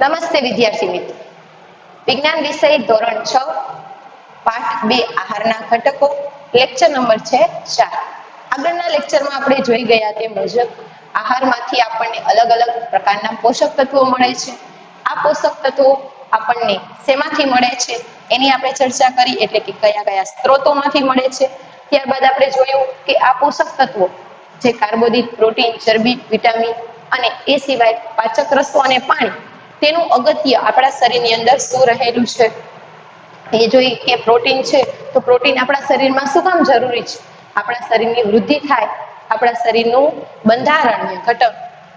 નમસ્તે વિદ્યાર્થી મિત્રો, વિજ્ઞાન વિષય ધોરણ 6 પાઠ 2 આહારના ઘટકો લેક્ચર નંબર છે 4. આગળના લેક્ચરમાં આપણે જોઈ ગયા તે મુજબ આહારમાંથી આપણને અલગ અલગ પ્રકારના પોષક તત્વો મળે છે. આ પોષક તત્વો આપણને શેમાંથી મળે છે એની આપણે ચર્ચા કરી, એટલે કે કયા કયા સ્ત્રોતોમાંથી મળે છે. ત્યારબાદ આપણે જોયું કે આ પોષક તત્વો જે કાર્બોદિત, પ્રોટીન, ચરબી, વિટામિન અને એ સિવાય પાચક રસો અને પાણી, તેનું અગત્ય આપણા શરીરની અંદર શું રહેલું છે એ જોઈ. કે પ્રોટીન છે તો પ્રોટીન આપણા શરીરમાં શું કામ જરૂરી છે? આપણા શરીરની વૃદ્ધિ થાય, આપણા શરીરનું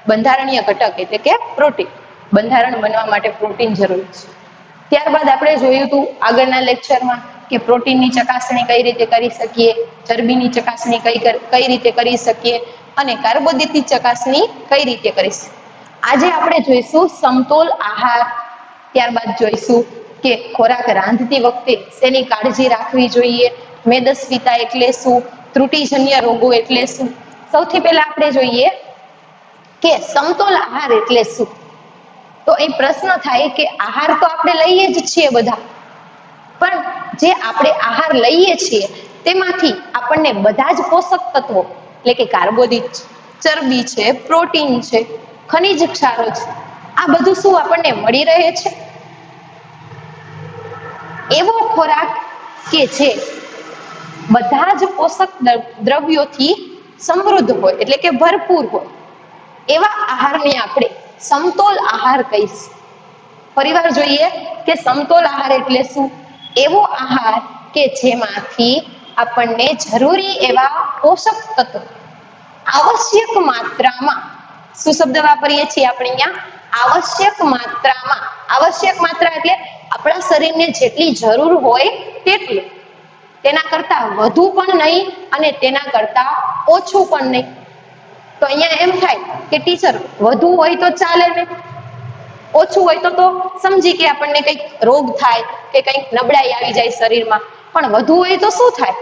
બંધારણીય ઘટક એટલે કે પ્રોટીન, બંધારણ બનવા માટે પ્રોટીન જરૂરી છે. ત્યારબાદ આપણે જોયું હતું આગળના લેક્ચરમાં કે પ્રોટીનની ચકાસણી કઈ રીતે કરી શકીએ, ચરબીની ચકાસણી કઈ રીતે કરી શકીએ અને કાર્બોદિતની ચકાસણી કઈ રીતે કરી શકીએ. આજે આપણે જોઈશું સમતોલ આહાર. ત્યારબાદ જોઈશું કે ખોરાક રાંધતી વખતે શેની કાળજી રાખવી જોઈએ, મેદસ્વીતા એટલે શું, ત્રુટિજન્ય રોગો એટલે શું. સૌથી પહેલા આપણે જોઈએ કે સમતોલ આહાર એટલે શું. તો એ પ્રશ્ન થાય કે આહાર તો આપણે લઈએ જ છીએ બધા, પણ જે આપણે આહાર લઈએ છીએ તેમાંથી આપણને બધા જ પોષક તત્વો એટલે કે કાર્બોદિત, ચરબી છે, પ્રોટીન છે, ખનિજ ક્ષારો છે, આ બધું શું આપણને મળી રહે છે? એવો ખોરાક કે જે બધા જ પોષક દ્રવ્યોથી સમૃદ્ધ હોય એટલે કે ભરપૂર હોય, એવા આહારને આપણે સમતોલ આહાર કહીશું. ફરીવાર જોઈએ કે સમતોલ આહાર એટલે શું? એવો આહાર કે જેમાંથી આપણને જરૂરી એવા પોષક તત્વો આવશ્યક માત્રામાં, શું શબ્દ વાપરીએ છીએ આપણે અહીંયા? આવશ્યક માત્રામાં. આવશ્યક માત્રા એટલે આપણા શરીરને જેટલી જરૂર હોય તેટલું, તેના કરતા વધુ પણ નહીં અને તેના કરતા ઓછું પણ નહીં. તો અહીંયા એમ થાય કે ટીચર વધુ હોય તો ચાલે ને, ઓછું હોય તો સમજી કે આપણને કંઈક રોગ થાય કે કંઈક નબળાઈ આવી જાય શરીરમાં, પણ વધુ હોય તો શું થાય?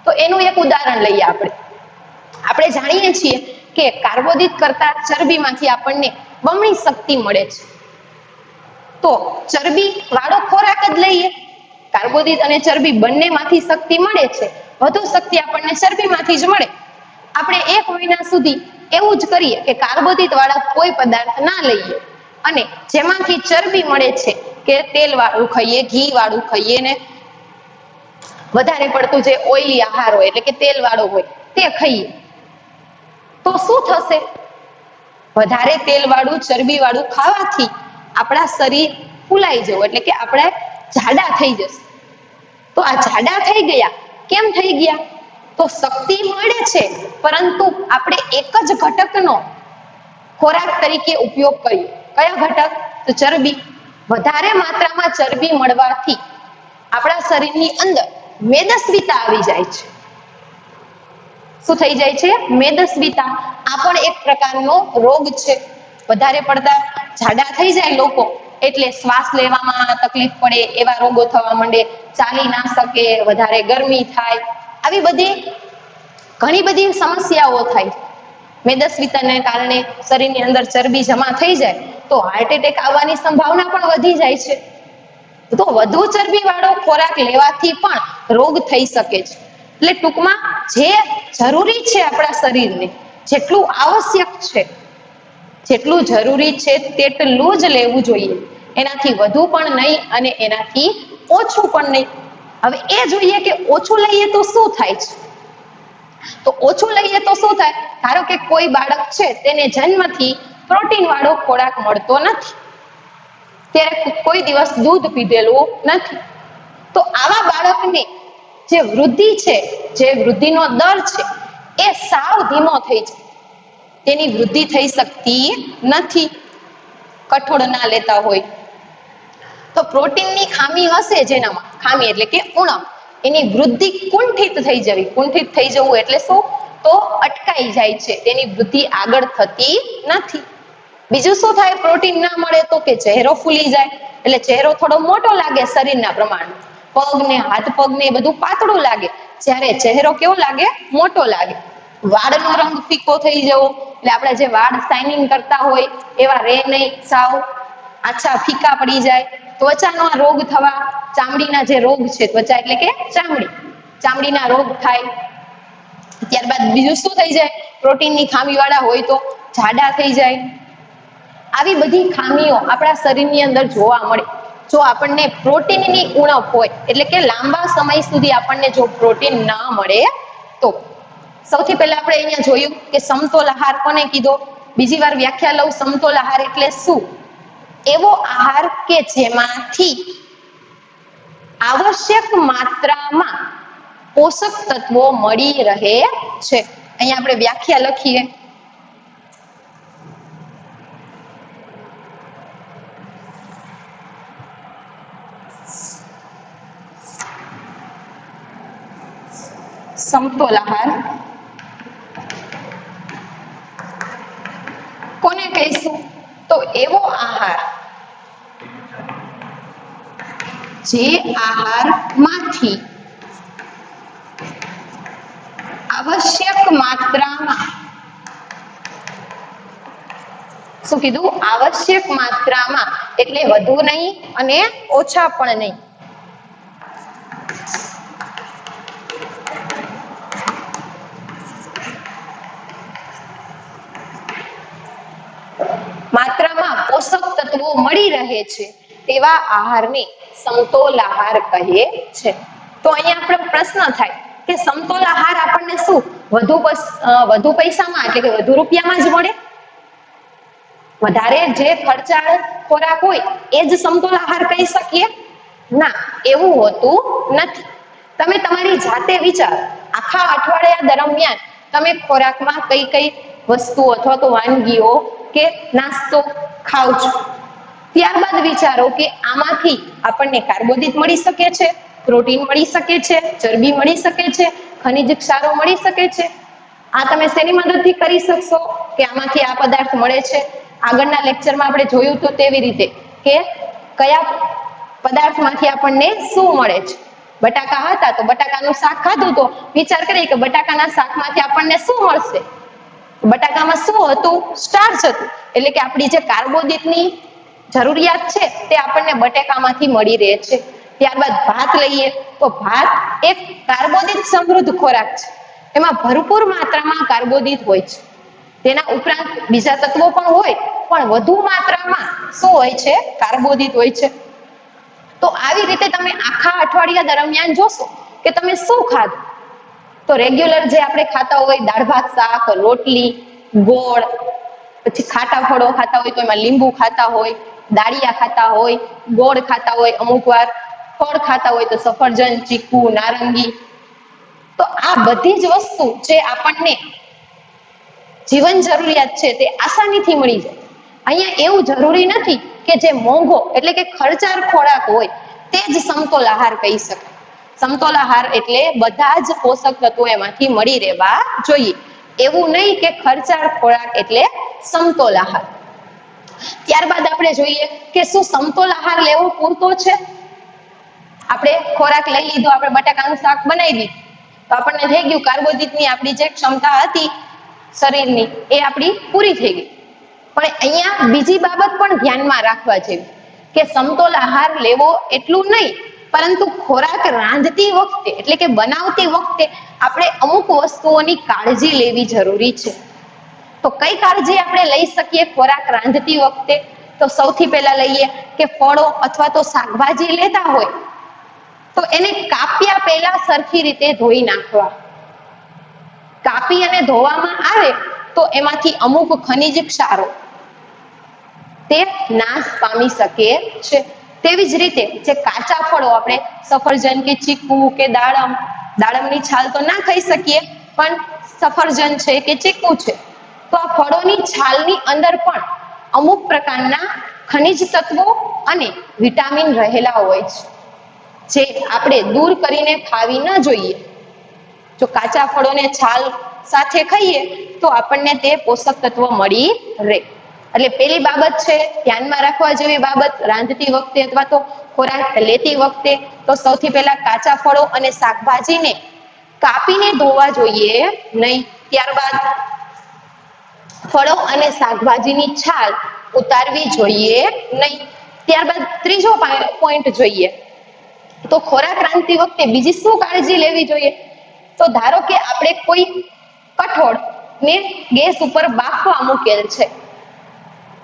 તો એનું એક ઉદાહરણ લઈએ આપણે જાણીએ છીએ કે કાર્બોદિત કરતા ચરબીમાંથી આપણને બમણી શક્તિ મળે છે. તો ચરબી વાળો ખોરાક જ લઈએ, કાર્બોદિત અને ચરબી બંનેમાંથી શક્તિ મળે છે, વધુ શક્તિ આપણને ચરબીમાંથી જ મળે. આપણે 1 મહિના સુધી એવું જ કરીએ કે કાર્બોદિત વાળા કોઈ પદાર્થ ના લઈએ અને જેમાંથી ચરબી મળે છે કે તેલ વાળું ખાઈએ, ઘી વાળું ખાઈએ ને વધારે પડતું જે ઓઇલી આહાર હોય એટલે કે તેલ વાળો હોય તે ખાઈએ, તો શું થશે? વધારે તેલ વાળું, ચરબી વાળું ખાવાથી આપણા શરીર ફૂલાઈ જવું એટલે કે આપણે જાડા થઈ જશે. તો આ જાડા થઈ ગયા, કેમ થઈ ગયા? તો શક્તિ મળે છે, પરંતુ આપણે એક જ ઘટકનો ખોરાક તરીકે ઉપયોગ કર્યો. કયો ઘટક? તો ચરબી. વધારે માત્રામાં ચરબી મળવાથી આપણા શરીરની અંદર મેદસ્વીતા આવી જાય છે. શું થઈ જાય છે? મેદસ્વીતા. આ પણ એક પ્રકારનો રોગ છે. વધારે પડતા જાડા થઈ જાય લોકો એટલે શ્વાસ લેવામાં તકલીફ પડે, એવા રોગો થવા માંડે, ચાલી ના શકે, વધારે ગરમી થાય, આવી બધી ઘણી બધી સમસ્યાઓ થાય. મેદસ્વીતાને કારણે શરીરની અંદર ચરબી જમા થઈ જાય તો હાર્ટ એટેક આવવાની સંભાવના પણ વધી જાય છે. તો વધુ ચરબી વાળો ખોરાક લેવાથી પણ રોગ થઈ શકે છે. એટલે ટૂંકમાં જે જરૂરી છે આપણા શરીરને, જેટલું આવશ્યક છે, જેટલું જરૂરી છે તેટલું જ લેવું જોઈએ, એનાથી વધુ પણ નહીં અને એનાથી ઓછું પણ નહીં. હવે એ જોઈએ કે ઓછું લઈએ તો શું થાય છે. તો ઓછું લઈએ તો શું થાય? ધારો કે કોઈ બાળક છે તેને જન્મથી પ્રોટીન વાળો ખોરાક મળતો નથી, ત્યારે કોઈ દિવસ દૂધ પીધેલું નથી, તો આવા બાળકને જે વૃદ્ધિ છે, જે વૃદ્ધિનો દર છે એ સાવ ધીમો થઈ જાય, તેની વૃદ્ધિ થઈ શકતી નથી. કઠોળ ના લેતા હોય તો પ્રોટીનની ખામી હશે, જેનામાં ખામી એટલે કે ઉણપ, એની વૃદ્ધિ કુંઠિત થઈ જવી. કુંઠિત થઈ જવું એટલે શું? તો અટકાઈ જાય છે, તેની વૃદ્ધિ આગળ થતી નથી. બીજું શું થાય? પ્રોટીન ના મળે તો કે ચહેરો ફૂલી જાય, એટલે ચહેરો થોડો મોટો લાગે શરીરના પ્રમાણે, પગ ને હાથ પગ ને બધું પાતળું લાગે, જ્યારે ચહેરો કેવો લાગે? મોટો લાગે. વાળનો રંગ ફીકો થઈ જવો, એટલે આપણા જે વાળ શાઇનિંગ કરતા હોય એવા રહે નહીં સાવ. આછા ફીકા પડી જાય, ત્વચાનો રોગ થવા, ચામડીના જે રોગ છે, ત્વચા એટલે કે ચામડીના રોગ થાય. ત્યારબાદ બીજું શું થઈ જાય? પ્રોટીનની ખામીવાળા હોય તો જાડા થઈ જાય. આવી બધી ખામીઓ આપણા શરીરની અંદર જોવા મળે. જો આપણને પ્રોટીનની ઉણપ હોય, એટલે કે લાંબા સમય સુધી આપણને જો પ્રોટીન ના મળે તો સૌથી પહેલા આપણે અહીંયા જોયું કે સમતોલ આહાર કોને કીધો. બીજી વાર વ્યાખ્યા લઉં, સમતોલ આહાર એટલે શું? એવો આહાર કે જેમાંથી આવશ્યક માત્રામાં પોષક તત્વો મળી રહે છે. અહીંયા આપણે વ્યાખ્યા લખીએ. સમતોલ આહાર કોને કહીશું? તો એવો આહાર જે આહારમાંથી આવશ્યક માત્રામાં, શું કીધું? આવશ્યક માત્રામાં એટલે વધુ નહીં અને ઓછા પણ નહીં. માત્રામાં પોષક તત્વો મળી રહે છે તેવા આહારને સમતોલ આહાર કહે છે. તો અહીંયા આપણો પ્રશ્ન થાય કે સમતોલ આહાર આપણને શું વધુ પૈસામાં એટલે કે વધુ રૂપિયામાં જ મળે? વધારે જે ખર્ચાળ ખોરાક હોય એ જ સમતોલ આહાર કહી શકીએ? ના, એવું હોતું નથી. તમે તમારી જાતે વિચારો, આખા અઠવાડિયા દરમિયાન તમે ખોરાકમાં કઈ કઈ વસ્તુઓ અથવા તો વાનગીઓ કે નાસ્તો ખાવ છો, ત્યારબાદ વિચારો કે આમાંથી આપણને કાર્બોદિત મળી શકે છે, પ્રોટીન મળી શકે છે, ચરબી મળી શકે છે, ખનિજ ક્ષારો મળી શકે છે. આ તમે શેની મદદથી કરી શકશો કે આમાંથી આ પદાર્થ મળે છે? આગળના લેક્ચરમાં આપણે જોયું તો તેવી રીતે કે કયા પદાર્થમાંથી આપણને શું મળે છે. બટાકા હતા તો બટાકાનું શાક ખાધું તો વિચાર કરીએ કે બટાકાના શાકમાંથી આપણને શું મળશે? બટાકામાં શું હતું? સ્ટાર્ચ હતું. એટલે કે આપણી જે કાર્બોદિતની જરૂરિયાત છે તે આપણને બટાકામાંથી મળી રહે છે. ત્યારબાદ ભાત લઈએ તો ભાત એક કાર્બોદિત સમૃદ્ધ ખોરાક છે. એમાં ભરપૂર માત્રામાં કાર્બોદિત હોય છે. તેના ઉપરાંત બીજા તત્વો પણ હોય, પણ વધુ માત્રામાં શું હોય છે? કાર્બોદિત હોય છે. તો આવી રીતે તમે આખા અઠવાડિયા દરમિયાન જોશો કે તમે શું ખાધું. તો રેગ્યુલર જે આપણે ખાતા હોય, દાળ ભાત શાક, રોટલી, ગોળ, પછી ખાટા ફળો ખાતા હોય તો એમાં લીંબુ ખાતા હોય, દાળિયા ખાતા હોય, ગોળ ખાતા હોય, અમુક વાર ફળ ખાતા હોય તો સફરજન, ચીકુ, નારંગી. તો આ બધી જ વસ્તુ જે આપણને જીવન જરૂરિયાત છે તે આસાનીથી મળી જાય. અહીંયા એવું જરૂરી નથી કે જે મોંઘો એટલે કે ખર્ચાળ ખોરાક હોય તે જ સમતોલ આહાર કહી શકાય. સમતોલ આહાર એટલે બધા જ પોષક તત્વો એમાંથી મળી રહેવા જોઈએ. એવું નહીં કે ખર્ચાળ ખોરાક એટલે સમતોલ આહાર. ત્યારબાદ આપણે જોઈએ કે શું સમતોલ આહાર લેવો પૂરતો છે? આપણે ખોરાક લઈ લીધો, આપણે બટાકાનું શાક બનાવી દીધું તો આપણને થઈ ગયું કાર્બોદિતની આપણી જે ક્ષમતા હતી શરીરની એ આપણી પૂરી થઈ ગઈ. પણ અહીંયા બીજી બાબત પણ ધ્યાનમાં રાખવા જેવી કે સમતોલ આહાર લેવો એટલું નહીં, પરંતુ ખોરાક રાંધતી વખતે એટલે કે બનાવતી વખતે આપણે અમુક વસ્તુઓની કાળજી લેવી જરૂરી છે. તો કઈ કાળજી આપણે લઈ શકીએ ખોરાક રાંધતી વખતે? તો સૌથી પહેલા લઈએ કે ફળો અથવા તો શાકભાજી લેતા હોય તો એને કાપ્યા પહેલા સરખી રીતે ધોઈ નાખવા. કાપી અને ધોવામાં આવે તો એમાંથી અમુક ખનિજ ક્ષારો તે નાશ પામી શકે છે. તેવી જ રીતે જે કાચા ફળો આપણે સફરજન કે ચીકુ કે દાડમની છાલ તો ના ખાઈ શકીએ, પણ સફરજન છે કે ચીકુ છે તો આ ફળોની છાલની અંદર પણ અમુક પ્રકારના ખનિજ તત્વો અને વિટામિન રહેલા હોય છે જે આપણે દૂર કરીને ખાવી ન જોઈએ. જો કાચા ફળોને છાલ સાથે ખાઈએ તો આપણને તે પોષક તત્વો મળી રહે. એટલે પેલી બાબત છે ધ્યાનમાં રાખવા જેવી બાબત રાંધતી વખતે અથવા તો ખોરાક લેતી વખતે, તો સૌથી પહેલા કાચા ફળો અને શાકભાજીને કાપીને ધોવા જોઈએ નહીં. ત્યારબાદ ફળો અને શાકભાજીની છાલ ઉતારવી જોઈએ નહીં. ત્યારબાદ ત્રીજો પોઈન્ટ જોઈએ તો ખોરાક રાંધતી વખતે બીજી શું કાળજી લેવી જોઈએ? તો ધારો કે આપણે કોઈ કઠોળ ને ગેસ ઉપર બાફવા મૂકેલ છે,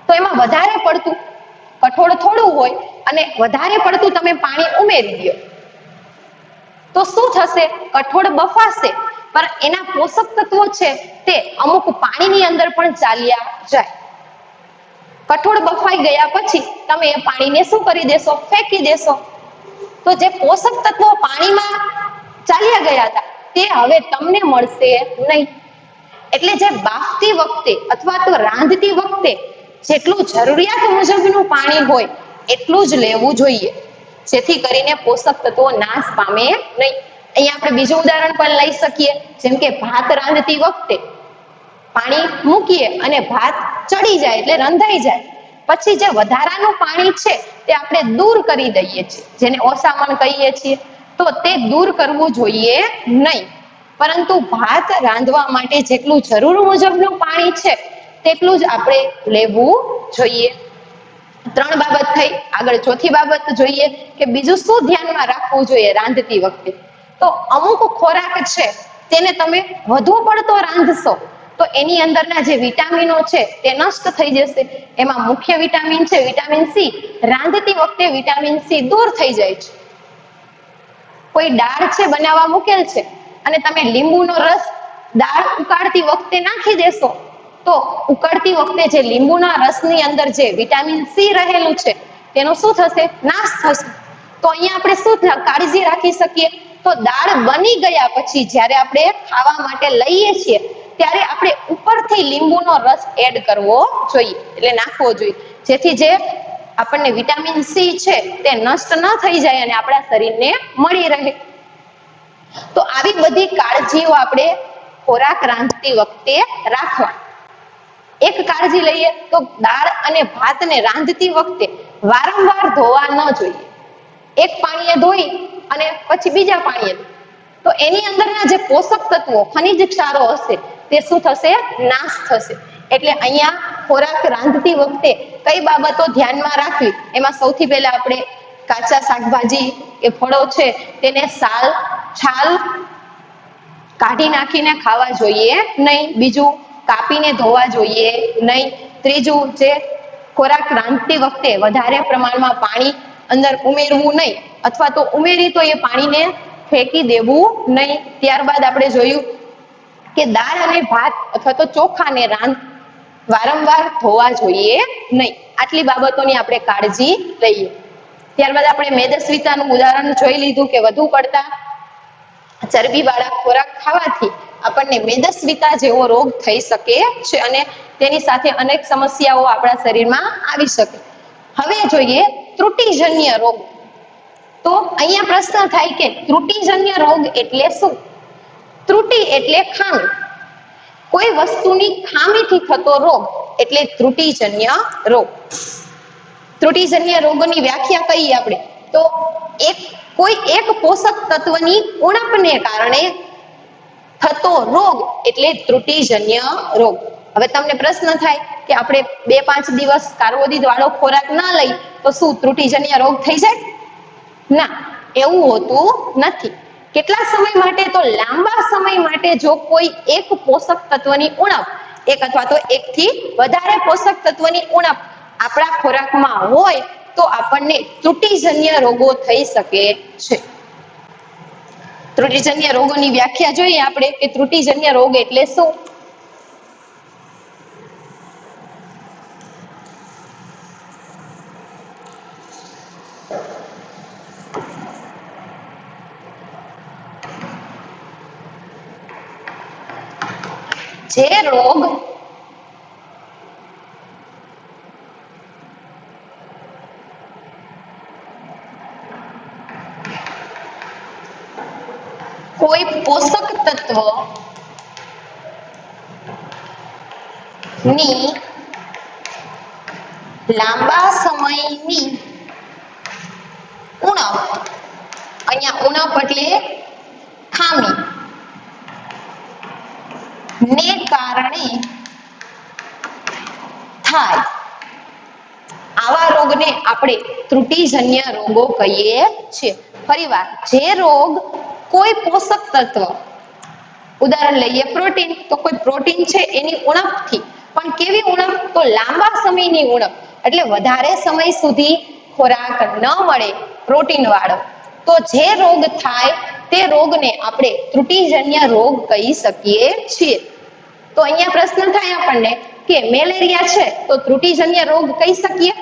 તો એમાં વધારે પડતું કઠોળ થોડું હોય અને વધારે પડતું તમે પાણી ઉમેરી દો તો શું થશે? કઠોળ બફાશે પણ એના પોષક તત્વો છે તે અમુક પાણીની અંદર પણ ચાલ્યા જાય. કઠોળ બફાઈ ગયા પછી તમે એ પાણીને શું કરી દેશો? ફેંકી દેશો. તો જે પોષક તત્વો પાણીમાં ચાલ્યા ગયા હતા તે હવે તમને મળશે નહીં. એટલે જે બાફતી વખતે અથવા તો રાંધતી વખતે જેટલું જરૂરિયાત મુજબનું પાણી હોય એટલું જ લેવું જોઈએ, જેથી કરીને પોષક તત્વો નાશ પામે નહીં. અહીંયા આપણે બીજું ઉદાહરણ પણ લઈ શકીએ, જેમ કે ભાત રાંધતી વખતે પાણી મૂકીએ અને ભાત ચડી જાય એટલે રંધાઈ જાય, પછી જે વધારાનું પાણી છે તે આપણે દૂર કરી દઈએ છીએ, જેને ઓસામણ કહીએ છીએ, તો તે દૂર કરવું જોઈએ નહીં. પરંતુ ભાત રાંધવા માટે જેટલું જરૂર મુજબનું પાણી છે તેટલું જ આપણે લેવું જોઈએ. 3 બાબત થઈ. આગળ ચોથી બાબત જોઈએ કે બીજું શું ધ્યાનમાં રાખવું જોઈએ રાંધતી વખતે? તો અમુક ખોરાક છે તેને તમે વધુ પડતો રાંધશો તો એની અંદરના જે વિટામિનો છે તે નષ્ટ થઈ જશે. એમાં મુખ્ય વિટામિન છે વિટામિન સી. રાંધતી વખતે વિટામિન સી દૂર થઈ જાય છે. કોઈ દાળ છે બનાવવા મૂકેલ છે અને તમે લીંબુનો રસ દાળ ઉકાળતી વખતે નાખી દેશો તો ઉકળતી વખતે જે લીંબુના રસની અંદર જે વિટામિન સી રહેલું છે તેનો શું થશે? નાશ થશે. તો અહીંયા આપણે શું કાળજી રાખી શકીએ? તો દાળ બની ગયા પછી જ્યારે આપણે ખાવા માટે લઈએ છીએ ત્યારે આપણે ઉપરથી લીંબુનો રસ એડ કરવો જોઈએ, એટલે નાખવો જોઈએ, જેથી જે આપણને વિટામિન સી છે તે નષ્ટ ન થઈ જાય અને આપણા શરીરને મળી રહે. તો આવી બધી કાળજીઓ આપણે ખોરાક રાંધતી વખતે રાખવા. એક કાળજી લઈએ તો દાળ અને ભાતને રાંધતી વખતે વારંવાર ધોવા ન જોઈએ. એક પાણીએ ધોઈ અને પછી બીજા પાણીએ તો એની અંદરના જે પોષક તત્વો ખનિજ ક્ષારો હશે તે શું થશે? નાશ થશે. એટલે અહીંયા ખોરાક રાંધતી વખતે કઈ બાબતો ધ્યાનમાં રાખવી? એમાં સૌથી પહેલા આપણે કાચા શાકભાજી કે ફળો છે તેને છાલ કાઢી નાખીને ખાવા જોઈએ નહીં. બીજું, કાપીને ધોવા જોઈએ નહીં. ત્રીજું, જે ખોરાક રાંધતી વખતે વધારે પ્રમાણમાં પાણી અંદર ઉમેરવું નહીં, અથવા તો ઉમેરી તો એ પાણીને ફેંકી દેવું નહીં. ત્યારબાદ આપણે જોયું કે દાળ અને ભાત અથવા તો ચોખાને વારંવાર ધોવા જોઈએ નહીં. આટલી બાબતોની આપણે કાળજી લઈએ. ત્યારબાદ આપણે મેદસ્વીતાનું ઉદાહરણ જોઈ લીધું કે વધુ પડતા ચરબીવાળા ખોરાક ખાવાથી આપણને મેદસ્વીતા જેવો રોગ થઈ શકે છે અને તેની સાથે અનેક સમસ્યાઓ આપણા શરીરમાં આવી શકે. હવે જોઈએ ત્રુટિજન્ય રોગ. તો અહીંયા પ્રશ્ન થાય કે ત્રુટિજન્ય રોગ એટલે શું? ત્રુટિ એટલે ખામી. કોઈ વસ્તુની ખામીથી થતો રોગ એટલે ત્રુટિજન્ય રોગ. ત્રુટિજન્ય રોગની વ્યાખ્યા કહીએ આપણે તો કોઈ એક પોષક તત્વની ઉણપને કારણે થતો રોગ એટલે ત્રુટિજન્ય રોગ. હવે તમને પ્રશ્ન થાય કે આપણે 2-5 દિવસ કાર્બોદિત વાળો ખોરાક ના લઈ તો શું ત્રુટિજન્ય રોગ થઈ જાય? ના, એવું હોતું નથી. કેટલા સમય માટે? તો લાંબા સમય માટે જો કોઈ એક પોષક તત્વની ઉણપ, એક અથવા તો એકથી વધારે પોષક તત્વની ઉણપ આપણા ખોરાકમાં હોય તો આપણને ત્રુટિજન્ય રોગો થઈ શકે છે. ત્રુટિજન્ય રોગોની વ્યાખ્યા જોઈએ આપણે કે ત્રુટિજન્ય રોગ એટલે શું? જે રોગ કોઈ પોષક તત્વ ની લાંબા સમયની ઉણપ, અહીંયા ઉણપ એટલે ખામી ને કારણે થાય, આવા રોગને રોગોને આપણે ત્રુટિજન્ય રોગો કહીએ છીએ. ફરીવાર, જે રોગ કોઈ પોષક તત્વ, ઉદાહરણ લઈએ પ્રોટીન, તો કોઈ પ્રોટીન છે એની ઉણપથી, પણ કેવી ઉણપ, તો લાંબા સમયની ઉણપ, એટલે વધારે સમય સુધી ખોરાક ન મળે પ્રોટીન વાળો, તો જે રોગ થાય તે રોગને આપણે ત્રુટિજન્ય રોગ કહી શકીએ છીએ. તો અહીંયા પ્રશ્ન થાય આપણને કે મેલેરિયા છે તો ત્રુટિજન્ય રોગ કહી શકીએ?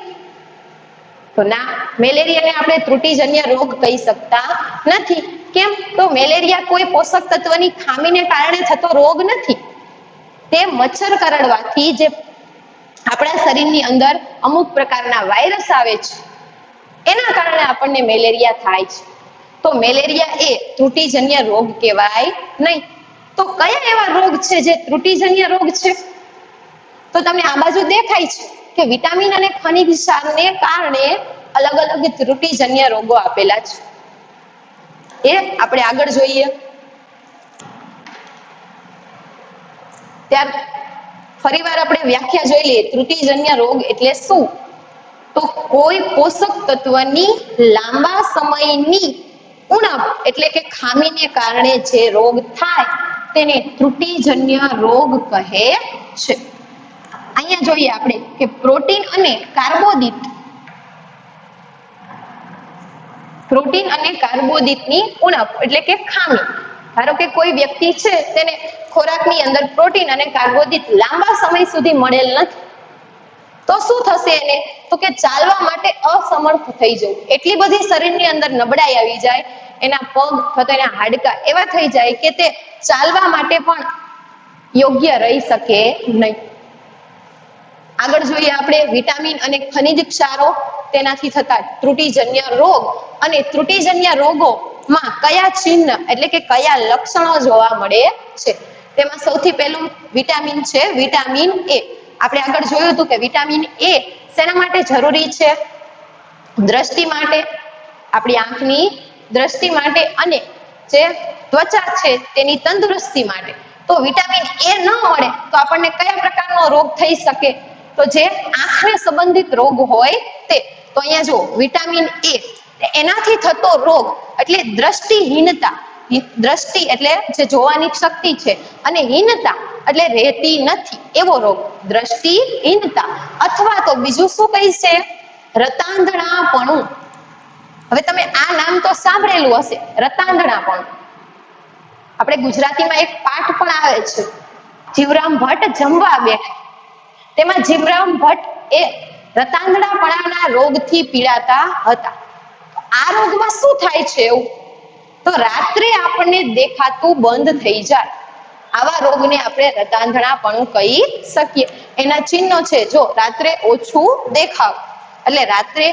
તો ના, મેલેરિયાને આપણે ત્રુટિજન્ય રોગ કહી શકતા નથી. કેમ? તો મેલેરિયા કોઈ પોષક તત્વની ખામીને કારણે થતો રોગ નથી. તે મચ્છર કરડવાથી જે આપણા શરીરની અંદર અમુક પ્રકારના વાયરસ આવે છે એના કારણે આપણને મેલેરિયા થાય છે. તો મેલેરિયા એ ત્રુટિજન્ય રોગ કહેવાય નહીં. તો કયા એવા રોગ છે જે ત્રુટિજન્ય રોગ છે? તો તમને આ બાજુ દેખાય છે કે વિટામિન અને ખનિજ ક્ષારને કારણે અલગ અલગ ત્રુટિજન્ય રોગો આપેલા છે. એ આપણે આગળ જોઈએ. ત્યાર ફરીવાર આપણે વ્યાખ્યા જોઈ લઈએ. ત્રુટિજન્ય રોગ એટલે શું? તો કોઈ પોષક તત્વની લાંબા સમયની ઉણપ એટલે કે ખામીને કારણે જે રોગ થાય તેને ત્રુટિજન્ય રોગ કહે છે. અહીંયા જોઈએ આપણે કે પ્રોટીન અને કાર્બોદિતની ઉણપ એટલે કે ખામી. ધારો કે કોઈ વ્યક્તિ છે તેને ખોરાકની અંદર પ્રોટીન અને કાર્બોદિત લાંબા સમય સુધી મળેલ નથી, તો શું થશે એને? તો કે ચાલવા માટે અસમર્થ થઈ જવું. એટલી બધી શરીરની અંદર નબળાઈ આવી જાય, એના પગ અથવા એના હાડકા એવા થઈ જાય કે તે ચાલવા માટે પણ યોગ્ય રહી શકે નહીં. આગળ જોઈએ આપણે વિટામિન અને ખનિજ ક્ષારો, તેનાથી થતા ત્રુટિજન્ય રોગ અને ત્રુટિજન્ય રોગોમાં કયા ચિહ્ન એટલે કે કયા લક્ષણો જોવા મળે છે. તેમાં સૌથી પહેલું વિટામિન છે, વિટામિન એ. આપણે આગળ જોયું હતું કે વિટામિન એ શેના માટે જરૂરી છે? દ્રષ્ટિ માટે, આપણી આંખની દ્રષ્ટિ માટે અને જે ત્વચા છે તેની તંદુરસ્તી માટે. તો વિટામિન એ ન મળે તો આપણને કયા પ્રકારનો રોગ થઈ શકે? તો જે આંખને સંબંધિત રોગ હોય તે. તો અહીંયા જો વિટામિન એ એનાથી થતો રોગ એટલે દ્રષ્ટિહીનતા. દ્રષ્ટિ એટલે જે જોવાની શક્તિ છે અને હીનતા એટલે રહેતી નથી એવો રોગ, દ્રષ્ટિહીનતા. અથવા તો બીજું શું કહીશે? રતાંધણાપણું. હવે તમે આ નામ તો સાંભળેલું હશે, રતાંધણાપણું. આપણે ગુજરાતીમાં એક પાઠ પણ આવે છે, જીવરામ ભટ્ટ જમવા બેઠા. તેમાં જીવરામ ભટ્ટ એ રતાંધણાપણાના રોગથી પીડાતા હતા. આ રોગમાં શું થાય છે એવું? તો રાત્રે આપણને દેખાતું બંધ થઈ જાય. આવા રોગને આપણે રતાંધણાપણું કહી શકીએ. એના ચિહ્નો છે, જો રાત્રે ઓછું દેખાવ એટલે રાત્રે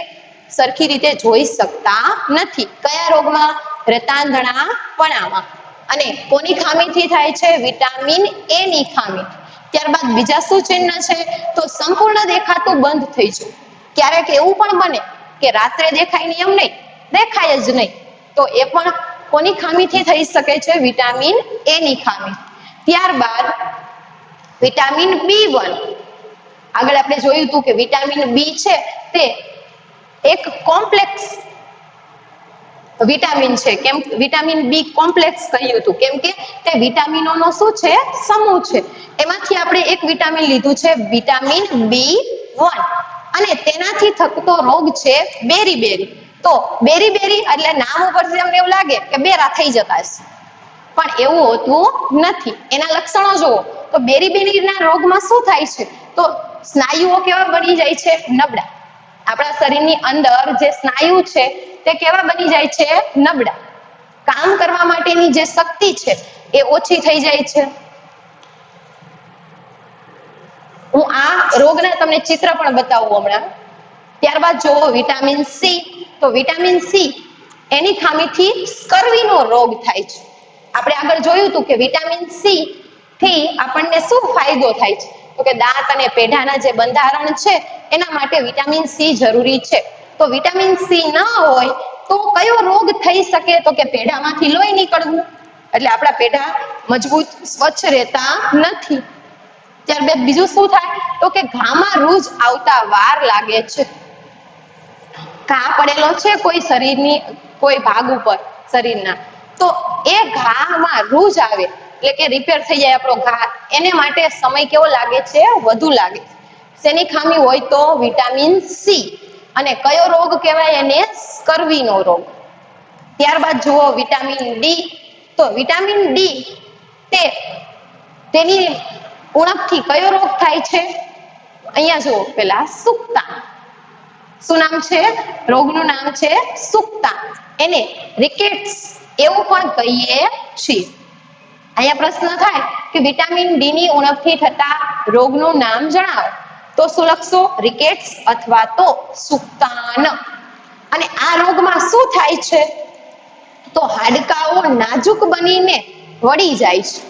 સરખી રીતે જોઈ શકતા નથી. કયા રોગમાં? રતાંધણાપણામાં. અને કોની ખામીથી થાય છે? વિટામિન એ ની ખામી. ત્યારબાદ બીજા શું ચિહ્ન છે? તો સંપૂર્ણ દેખાતું બંધ થઈ જાય. ક્યારેક એવું પણ બને કે રાત્રે દેખાય નહીં, એમ નહીં, દેખાય જ નહીં. તો એ પણ કોની ખામીથી થઈ શકે છે? વિટામિન એ ની ખામી. ત્યારબાદ વિટામિન B1. આગળ આપણે જોયું હતું કે વિટામિન બી છે તે એક કોમ્પ્લેક્સ વિટામિન છે. કેમ વિટામિન બી કોમ્પ્લેક્સ કહ્યું હતું? કેમ કે તે વિટામિનોનો શું છે? સમૂહ છે. એમાંથી આપણે એક વિટામિન લીધું છે, વિટામિન B1, અને તેનાથી થતો રોગ છે બેરી-બેરી. તો બેરી-બેરી એટલે નામ ઉપરથી તમને એવું લાગે કે બેરા થઈ જતા હશે, પણ એવું હોતું નથી. એના લક્ષણો જુઓ તો બેરી-બેરીના રોગમાં શું થાય છે? તો સ્નાયુઓ કેવા બની જાય છે? નબળા. આપણા શરીરની અંદર જે સ્નાયુ છે તે કેવા બની જાય છે? નબળા. કામ કરવા માટેની જે શક્તિ છે એ ઓછી થઈ જાય છે. હું આ રોગના તમને ચિત્ર પણ બતાવું હમણાં. ત્યારબાદ જો વિટામિન સી. તો વિટામિન સી એની ખામીથી સ્કર્વીનો રોગ થાય છે. આપણે આગળ જોયું હતું કે વિટામિન સી થી આપણને શું ફાયદો થાય છે? તો કે દાંત અને પેઢાના જે બંધારણ છે એના માટે વિટામિન સી જરૂરી છે. તો વિટામિન સી ન હોય તો કયો રોગ થઈ શકે? તો કે પેઢામાંથી લોહી નીકળવું, એટલે આપણા પેઢા મજબૂત સ્વચ્છ રહેતા નથી. ત્યારબાદ બીજું શું થાય? તો કે ઘામાં રૂજ આવતા વાર લાગે છે. ઘા પડેલો છે કોઈ શરીરની કોઈ ભાગ ઉપર શરીરના, તો એ ઘામાં રૂજ આવે એટલે કે રિપેર થઈ જાય આપણો ઘા, એને માટે સમય કેવો લાગે છે? વધુ લાગે. શેની ખામી હોય તો? Vitamin C. અને કયો રોગ કહેવાય એને? સ્કર્વીનો રોગ. ત્યારબાદ જુઓ વિટામિન ડી. તો વિટામિન ડી તેની ઉણપથી કયો રોગ થાય છે? અહીંયા જુઓ પેલા સુક્તાન. શું નામ છે? રોગનું નામ છે સુક્તાન. એને રિકેટ્સ એવું પણ કહીએ છીએ. અહીંયા પ્રશ્ન થાય કે વિટામિન ડી ની ઉણપથી થતા રોગનું નામ જણાવો, તો શું લખશો? રિકેટ્સ અથવા તો સુક્તાન. અને આ રોગમાં શું થાય છે? તો હાડકાઓ નાજુક બનીને વળી જાય છે.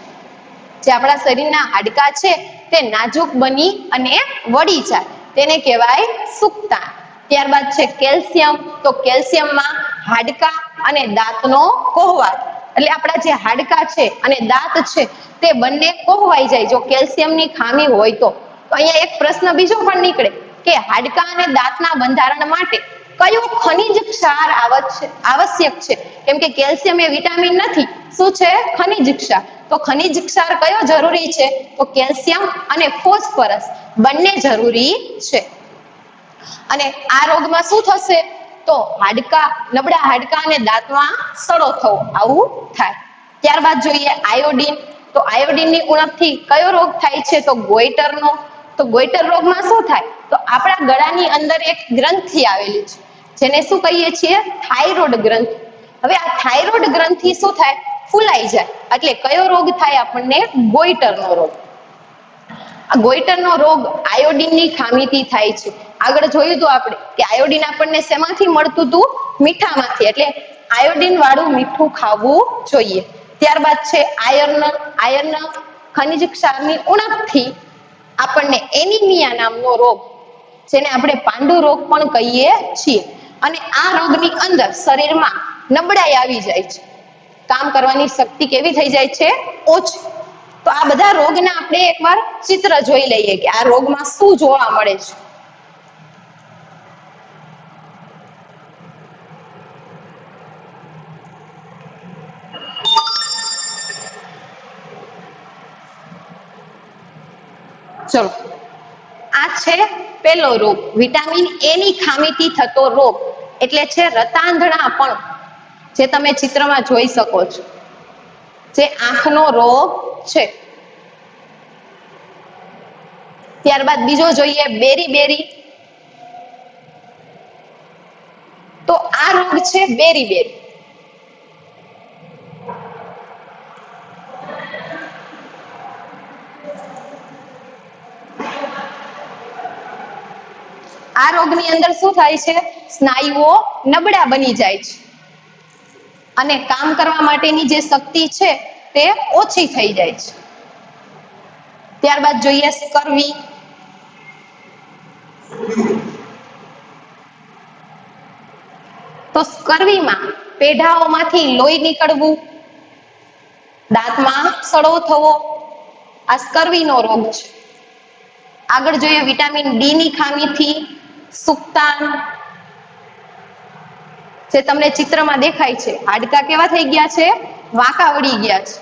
જે આપણા શરીરના હાડકા છે તે નાજુક બની અને વળી જાય, તેને કહેવાય સુક્તાન. ત્યારબાદ છે કેલ્શિયમ. તો કેલ્શિયમમાં હાડકા અને દાંતનો કોહવાટ, એટલે આપણા જે હાડકા છે અને દાંત છે તે બંને કોહવાઈ જાય જો કેલ્શિયમની ખામી હોય તો. અહીંયા એક પ્રશ્ન બીજો પણ નીકળે કે હાડકા અને દાંતના બંધારણ માટે કયો ખનિજ ક્ષાર આવશ્યક છે? કેમ કે કેલ્શિયમ એ વિટામિન નથી, શું છે? ખનિજ ક્ષાર. તો ખનિજ ક્ષાર કયો જરૂરી છે? તો કેલ્શિયમ અને ફોસ્ફરસ બંને જરૂરી છે. અને આ રોગમાં શું થશે? તો નબળા હાડકા અને દાંતમાં સડો થવો, આવું થાય. ત્યારબાદ જોઈએ આયોડીન. તો આયોડીનની ઉણપથી કયો રોગ થાય છે? તો ગોઈટરનો. તો ગોઈટર રોગમાં શું થાય? તો આપણા ગળાની અંદર એક ગ્રંથિ આવેલી છે, જેને શું કહીએ છીએ? થાઇરોઇડ ગ્રંથિ. હવે આ થાઇરોઇડ ગ્રંથિ શું થાય? ફૂલાઈ જાય. એટલે કયો રોગ થાય આપણને? ગોઈટરનો રોગ. આ ગોઈટરનો રોગ આયોડીનની ખામીથી થાય છે. આગળ જોયું હતું આપણે કે આયોડીન આપણને શેમાંથી મળતું હતું? મીઠામાંથી. એટલે આયોડીન વાળું મીઠું ખાવું જોઈએ. ત્યારબાદ છે આયર્ન. આયર્ન ખનિજ ક્ષારની ઉણપથી આપણને એનિમિયા નામનો રોગ, જેને આપણે પાંડુ રોગ પણ કહીએ છીએ. અને આ રોગની અંદર શરીરમાં નબળાઈ આવી જાય છે, કામ કરવાની શક્તિ કેવી થઈ જાય છે? ઓછી. તો આ બધા રોગના આપણે એકવાર ચિત્ર જોઈ લઈએ કે આ રોગમાં શું જોવા મળે છે. ચલો, આ છે પેલો રોગ, વિટામિન એ ની ખામીથી થતો રોગ, એટલે છે રતાંધણાપણ, જે તમે ચિત્રમાં જોઈ શકો છો, જે આંખનો રોગ છે. ત્યારબાદ બીજો જોઈએ બેરી. તો આ રોગ છે બેરી. આ રોગની અંદર શું થાય છે? સ્નાયુઓ નબળા બની જાય છે અને કામ કરવા માટેની જે શક્તિ છે તે ઓછી થઈ જાય છે. ત્યારબાદ જોઈએ સ્કર્વી. તો સ્કર્વીમાં પેઢાઓમાંથી લોહી નીકળવું, દાંતમાં સડો થવો, આ સ્કર્વીનો રોગ છે. આગળ જોઈએ વિટામિન ડી ની ખામીથી સુક્તાન, જે તમને ચિત્રમાં દેખાય છે. હાડકા કેવા થઈ ગયા છે? વાંકા વળી ગયા છે.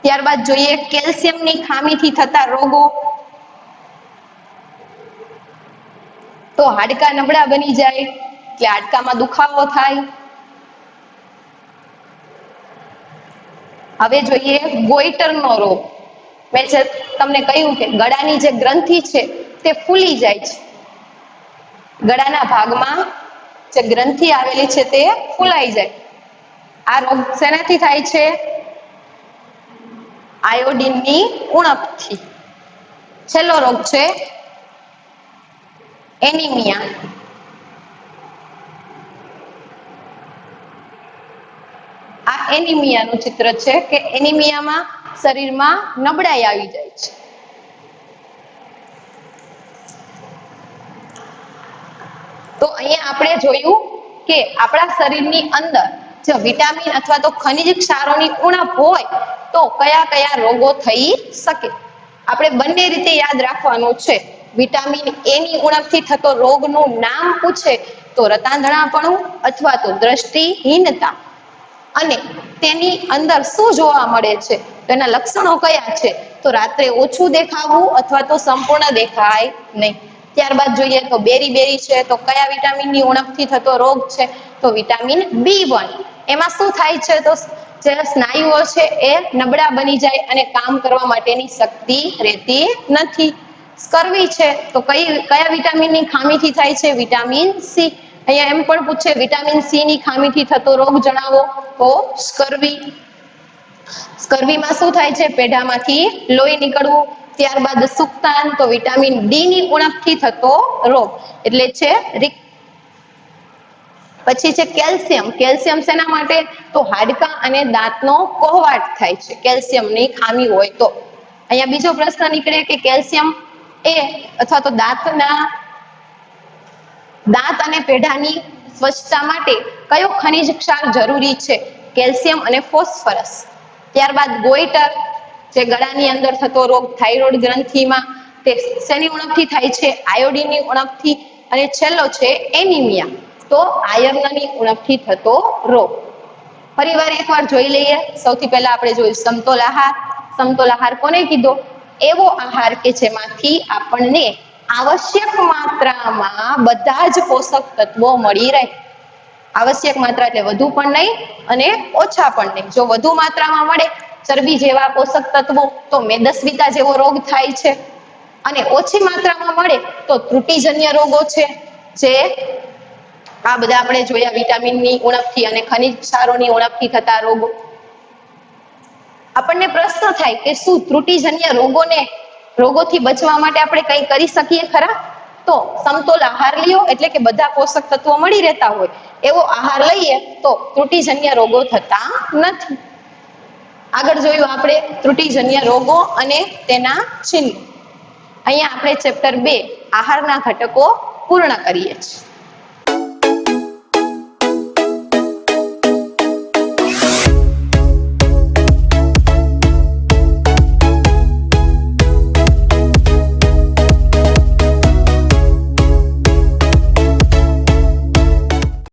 ત્યારબાદ જોઈએ કેલ્શિયમની ખામીથી થતા રોગો. તો હાડકા નબળા બની જાય એટલે હાડકામાં દુખાવો થાય. હવે જોઈએ ગોઈટરનો રોગ. મેં જે તમને કહ્યું કે ગળાની જે ગ્રંથિ છે તે ફૂલી જાય છે, ગળાના ભાગમાં જે ગ્રંથિ આવેલી છે તે ફૂલાઈ જાય. આ રોગ શેનાથી થાય છે? આયોડીનની ઉણપથી. છેલ્લો રોગ છે એનિમિયા. આ એનિમિયાનું ચિત્ર છે કે એનિમિયામાં શરીરમાં નબળાઈ આવી જાય છે. તો અહીંયા આપણે જોયું કે આપણા શરીરની અંદર જો વિટામિન અથવા તો ખનિજ ક્ષારોની ઉણપ હોય તો કયા કયા રોગો થઈ શકે. આપણે બંને રીતે યાદ રાખવાનું છે વિટામિન એ ની ઉણપથી થતો રોગનું નામ પૂછે તો રતાંધણાપણું અથવા તો દ્રષ્ટિહીનતા, અને તેની અંદર શું જોવા મળે છે, તેના લક્ષણો કયા છે, તો રાત્રે ઓછું દેખાવું અથવા તો સંપૂર્ણ દેખાય નહીં. ત્યારબાદ જોઈએ તો બેરી છે, તો કયા વિટામિનની ઉણપથી થતો રોગ છે, તો વિટામિન B1. એમાં શું થાય છે, તો જે સ્નાયુઓ છે એ નબળા બની જાય અને કામ કરવા માટેની શક્તિ રહેતી નથી. સ્કર્વી છે, તો કયા વિટામિનની ખામીથી થાય છે, વિટામિન સી. અહીંયા એમ પણ પૂછે વિટામિન સી ની ખામીથી થતો રોગ જણાવો, તો સ્કર્વી. સ્કર્વીમાં શું થાય છે, પેઢામાંથી લોહી નીકળવું. ત્યારબાદ સુક્તાન, તો વિટામિન ડી ની ઉણપથી થતો રોગ એટલે છે. પછી છે કેલ્શિયમ. કેલ્શિયમ શેના માટે, તો હાડકાં અને દાંતનો કોહવાટ થાય છે કેલ્શિયમની ખામી હોય તો. અહીંયા બીજો પ્રશ્ન નીકળે કે કેલ્શિયમ એ અથવા તો દાંત અને પેઢાની સ્વચ્છતા માટે કયો ખનિજ ક્ષાર જરૂરી છે, કેલ્શિયમ અને ફોસ્ફરસ. ત્યારબાદ ગોઈટર, જે ગળાની અંદર થતો રોગ થાઇરોઇડ ગ્રંથિમાં, તે શેની ઉણપથી થાય છે, આયોડિનની ઉણપથી. અને છેલ્લો છે એનિમિયા, તો આયર્નની ઉણપથી થતો રોગ. ફરીવાર એકવાર જોઈ લઈએ. સૌથી પહેલા આપણે જોયું સમતોલ આહાર. સમતોલ આહાર કોને કીધો, એવો આહાર કે જેમાંથી આપણને આવશ્યક માત્રામાં બધા જ પોષક તત્વો મળી રહે. આવશ્યક માત્રા એટલે વધુ પણ નહીં અને ઓછા પણ નહીં. જો વધુ માત્રામાં મળે ચરબી જેવા પોષક તત્વો તો મેદસ્વીતા જેવો રોગ થાય છે, અને ઓછી માત્રામાં મળે તો ત્રુટિજન્ય રોગો છે, જે આ બધા આપણે જોયા વિટામિનની ઉણપથી અને ખનિજ ક્ષારોની ઉણપથી થતા રોગો. આપણને પ્રશ્ન થાય કે શું ત્રુટિજન્ય રોગોથી બચવા માટે આપણે કંઈ કરી શકીએ ખરા? તો સમતોલ આહાર લ્યો એટલે કે બધા પોષક તત્વો મળી રહેતા હોય એવો આહાર લઈએ તો ત્રુટિજન્ય રોગો થતા નથી. આગળ જોયું આપણે ત્રુટિજન્ય રોગો અને તેના ચિહ્નો. અહીંયા આપણે ચેપ્ટર 2 આહારના ઘટકો પૂર્ણ કરીએ છીએ.